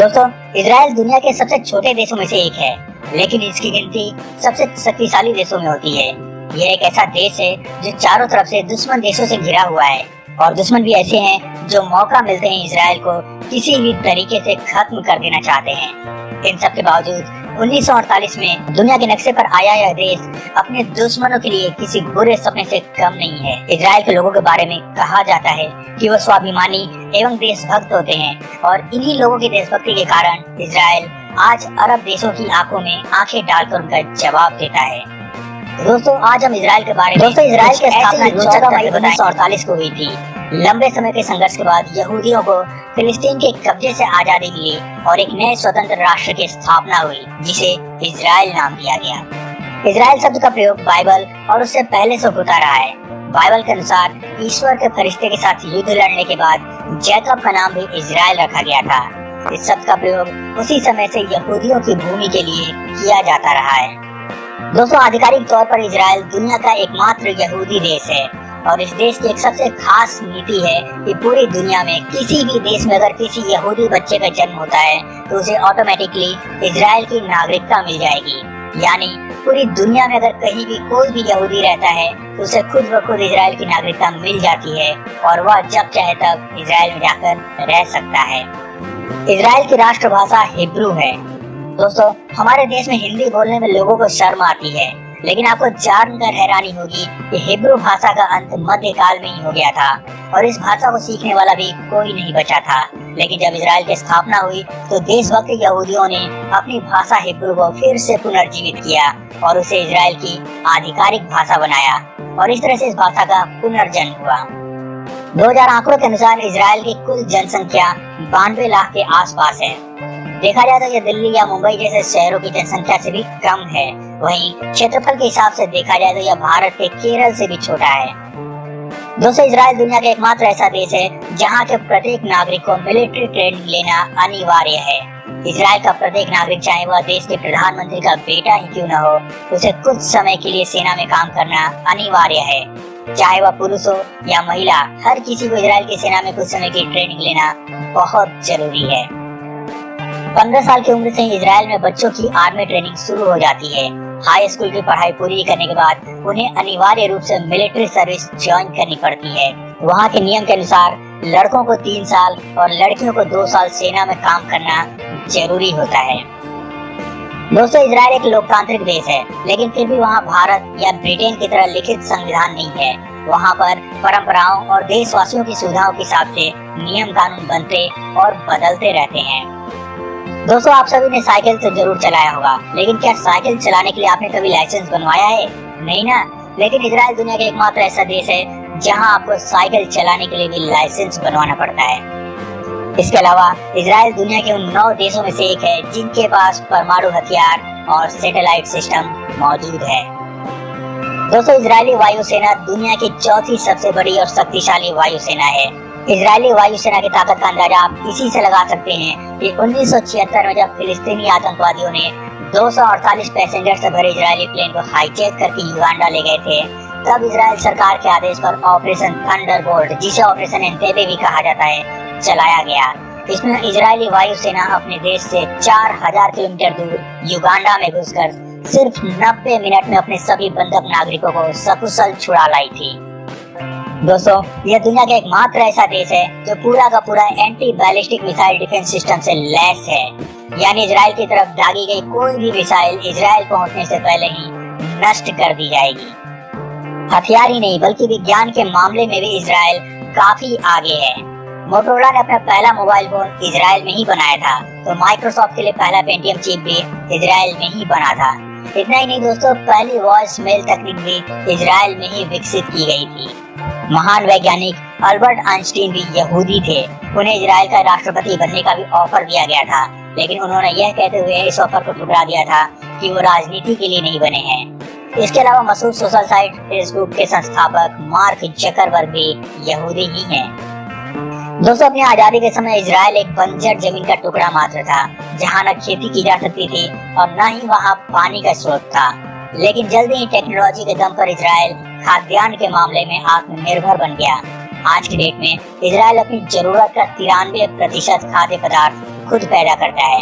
दोस्तों, इजराइल दुनिया के सबसे छोटे देशों में से एक है, लेकिन इसकी गिनती सबसे शक्तिशाली देशों में होती है। यह एक ऐसा देश है जो चारों तरफ से दुश्मन देशों से घिरा हुआ है और दुश्मन भी ऐसे हैं जो मौका मिलते हैं इजराइल को किसी भी तरीके से खत्म कर देना चाहते हैं। इन सब के बावजूद 1948 में दुनिया के नक्शे पर आया यह देश अपने दुश्मनों के लिए किसी बुरे सपने से कम नहीं है। इजराइल के लोगों के बारे में कहा जाता है कि वो स्वाभिमानी एवं देशभक्त होते हैं और इन्हीं लोगों की देशभक्ति के कारण इजराइल आज अरब देशों की आंखों में आंखें डालकर उनका जवाब देता है। दोस्तों, आज हम इजराइल के बारे में इजराइल की स्थापना 14 मई 1948 को हुई थी। लंबे समय के संघर्ष के बाद यहूदियों को फिलिस्तीन के कब्जे से आजादी मिली और एक नए स्वतंत्र राष्ट्र की स्थापना हुई जिसे इजराइल नाम दिया गया। इजराइल शब्द का प्रयोग बाइबल और उससे पहले से होता रहा है। बाइबल के अनुसार ईश्वर के फरिश्ते के साथ युद्ध लड़ने के बाद जैकब का नाम भी इजराइल रखा गया था। इस शब्द का प्रयोग उसी समय से यहूदियों की भूमि के लिए किया जाता रहा है। दोस्तों, आधिकारिक तौर पर इजराइल दुनिया का एकमात्र यहूदी देश है और इस देश की एक सबसे खास नीति है कि पूरी दुनिया में किसी भी देश में अगर किसी यहूदी बच्चे का जन्म होता है तो उसे ऑटोमेटिकली इजराइल की नागरिकता मिल जाएगी। यानी पूरी दुनिया में अगर कहीं भी कोई भी यहूदी रहता है तो उसे खुद ब खुद इजराइल की नागरिकता मिल जाती है और वह जब चाहे तब इजराइल में जाकर रह सकता है। इजराइल की राष्ट्रभाषा हिब्रू है। दोस्तों, हमारे देश में हिंदी बोलने में लोगों को शर्म आती है, लेकिन आपको जानकर हैरानी होगी कि हिब्रू भाषा का अंत मध्यकाल में ही हो गया था और इस भाषा को सीखने वाला भी कोई नहीं बचा था। लेकिन जब इजराइल की स्थापना हुई तो देशभक्त यहूदियों ने अपनी भाषा हिब्रू को फिर से पुनर्जीवित किया और उसे इजराइल की आधिकारिक भाषा बनाया और इस तरह से इस भाषा का पुनर्जन्म हुआ। 2000 आंकड़ों के अनुसार इजराइल की कुल जनसंख्या 92 लाख के आसपास है। देखा जाए तो यह दिल्ली या मुंबई जैसे शहरों की जनसंख्या से भी कम है। वहीं क्षेत्रफल के हिसाब से देखा जाए तो यह भारत के केरल से भी छोटा है। दोस्तों, इजराइल दुनिया का एकमात्र ऐसा देश है जहां के प्रत्येक नागरिक को मिलिट्री ट्रेनिंग लेना अनिवार्य है। इजराइल का प्रत्येक नागरिक, चाहे वह देश के प्रधानमंत्री का बेटा ही क्यों न हो, उसे कुछ समय के लिए सेना में काम करना अनिवार्य है। चाहे वह पुरुष हो या महिला, हर किसी को इजराइल की सेना में कुछ समय की ट्रेनिंग लेना बहुत जरूरी है। 15 साल की उम्र से इजराइल में बच्चों की आर्मी ट्रेनिंग शुरू हो जाती है। हाई स्कूल की पढ़ाई पूरी करने के बाद उन्हें अनिवार्य रूप से मिलिट्री सर्विस ज्वाइन करनी पड़ती है। वहाँ के नियम के अनुसार लड़कों को 3 साल और लड़कियों को 2 साल सेना में काम करना जरूरी होता है। दोस्तों, इजराइल एक लोकतांत्रिक देश है, लेकिन फिर भी वहाँ भारत या ब्रिटेन की तरह लिखित संविधान नहीं है। वहाँ पर परंपराओं और देशवासियों की सुविधाओं के हिसाब से नियम कानून बनते और बदलते रहते हैं। दोस्तों, आप सभी ने साइकिल तो जरूर चलाया होगा, लेकिन क्या साइकिल चलाने के लिए आपने कभी लाइसेंस बनवाया है? नहीं ना। लेकिन इजराइल दुनिया का एकमात्र ऐसा देश है जहां आपको साइकिल चलाने के लिए भी लाइसेंस बनवाना पड़ता है। इसके अलावा इजराइल दुनिया के उन 9 देशों में से एक है जिनके पास परमाणु हथियार और सैटेलाइट सिस्टम मौजूद है। दोस्तों, इजरायली वायुसेना दुनिया की चौथी सबसे बड़ी और शक्तिशाली वायुसेना है। इजरायली वायुसेना की ताकत का अंदाजा आप इसी से लगा सकते हैं कि 1976 में जब फिलिस्तीनी आतंकवादियों ने 248 पैसेंजर से भरे इजरायली प्लेन को हाईजैक करके युगांडा ले गए थे, तब इजराइल सरकार के आदेश पर ऑपरेशन थंडरबोल्ट, जिसे ऑपरेशन एंटेबे भी कहा जाता है, चलाया गया। इसमें इजरायली वायुसेना अपने देश से 4000 किलोमीटर दूर युगांडा में घुसकर सिर्फ 90 मिनट में अपने सभी बंधक नागरिकों को सकुशल छुड़ा लाई थी। दोस्तों, यह दुनिया का एकमात्र ऐसा देश है जो पूरा का पूरा anti ballistic missile defence system से लैस है। यानी इजराइल की तरफ दागी गई कोई भी मिसाइल इजराइल पहुंचने से पहले ही नष्ट कर दी जाएगी। हथियार ही नहीं बल्कि विज्ञान के मामले में भी इजराइल काफी आगे है। मोटोरोला ने अपना पहला मोबाइल फोन इजराइल में ही बनाया था, तो माइक्रोसॉफ्ट के लिए पहला पेंटियम चिप भी इजराइल में ही बना था। इतना ही नहीं दोस्तों, पहली वॉइस मेल तकनीक भी इजराइल में ही विकसित की गई थी। महान वैज्ञानिक अल्बर्ट आइंस्टीन भी यहूदी थे। उन्हें इजराइल का राष्ट्रपति बनने का भी ऑफर दिया गया था, लेकिन उन्होंने यह कहते हुए इस ऑफर को ठुकरा दिया था कि वो राजनीति के लिए नहीं बने हैं। इसके अलावा मशहूर सोशल साइट फेसबुक के संस्थापक मार्क जकरबर्ग भी यहूदी ही हैं। दोस्तों, अपनी आजादी के समय इजराइल एक बंजर जमीन का टुकड़ा मात्र था, जहाँ न खेती की जा सकती थी और न ही वहाँ पानी का स्रोत था। लेकिन जल्दी ही टेक्नोलॉजी के दम पर इजराइल खाद्यान्न के मामले में आत्मनिर्भर बन गया। आज की डेट में इजराइल अपनी जरूरत का 93% खाद्य पदार्थ खुद पैदा करता है।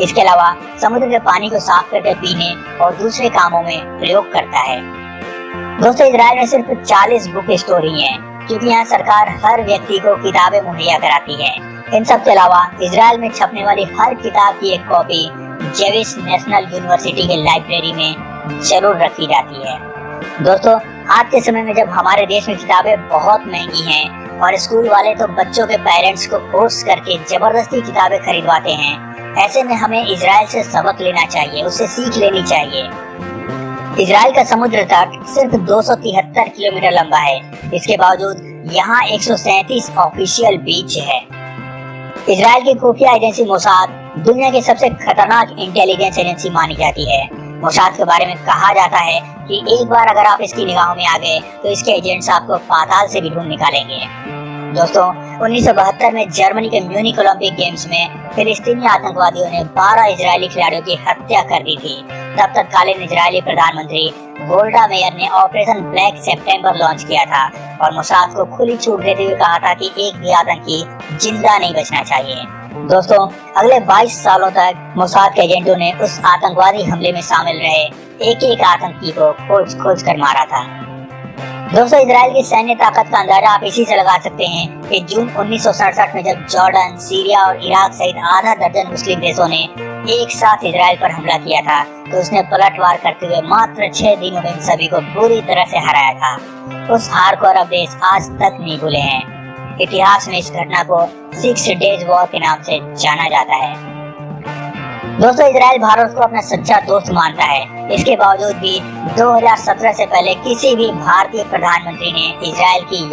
इसके अलावा समुद्र के पानी को साफ करके पीने और दूसरे कामों में प्रयोग करता है। दोस्तों, इजराइल में सिर्फ 40 बुक स्टोर ही हैं, क्योंकि यहाँ सरकार हर व्यक्ति को किताबें मुहैया कराती है। इन सब के अलावा इजराइल में छपने वाली हर किताब की एक कॉपी जेविश नेशनल यूनिवर्सिटी के लाइब्रेरी में जरूर रखी जाती है। दोस्तों, आज के समय में जब हमारे देश में किताबें बहुत महंगी हैं और स्कूल वाले तो बच्चों के पेरेंट्स को फोर्स करके जबरदस्ती किताबें खरीदवाते हैं, ऐसे में हमें इजराइल से सबक लेना चाहिए, उससे सीख लेनी चाहिए। इजराइल का समुद्र तट सिर्फ 273 किलोमीटर लंबा है। इसके बावजूद यहाँ 137 ऑफिशियल बीच है। इजराइल की खुफिया एजेंसी मोसाद दुनिया की सबसे खतरनाक इंटेलिजेंस एजेंसी मानी जाती है। मोसाद के बारे में कहा जाता है कि एक बार अगर आप इसकी निगाहों में आ गए तो इसके एजेंट्स आपको पाताल से भी ढूंढ निकालेंगे। दोस्तों, 1972 में जर्मनी के म्यूनिख ओलंपिक गेम्स में फिलिस्तीनी आतंकवादियों ने 12 इजरायली खिलाड़ियों की हत्या कर दी थी। तब तत्कालीन इजरायली प्रधानमंत्री गोल्डा मेयर ने ऑपरेशन ब्लैक सितंबर लॉन्च किया था और मोसाद को खुली छूट देते हुए कहा था कि एक भी आतंकी जिंदा नहीं बचना चाहिए। दोस्तों, अगले 22 सालों तक मोसाद के एजेंटों ने उस आतंकवादी हमले में शामिल रहे एक आतंकी को खोज खोज कर मारा था। दोस्तों, इजराइल की सैन्य ताकत का अंदाजा आप इसी से लगा सकते हैं कि जून 1967 में जब जॉर्डन, सीरिया और इराक सहित आधा दर्जन मुस्लिम देशों ने एक साथ इजराइल पर हमला किया था, तो उसने पलटवार करते हुए मात्र 6 दिनों में इन सभी को बुरी तरह से हराया था। उस हार को अरब देश आज तक नहीं भूले हैं। इतिहास में इस घटना को 6 डेज वॉर के नाम से जाना जाता है। दोस्तों, इजराइल भारत को अपना सच्चा दोस्त मानता है। इसके बावजूद भी 2017 से पहले किसी भी भारतीय प्रधानमंत्री ने इजराइल की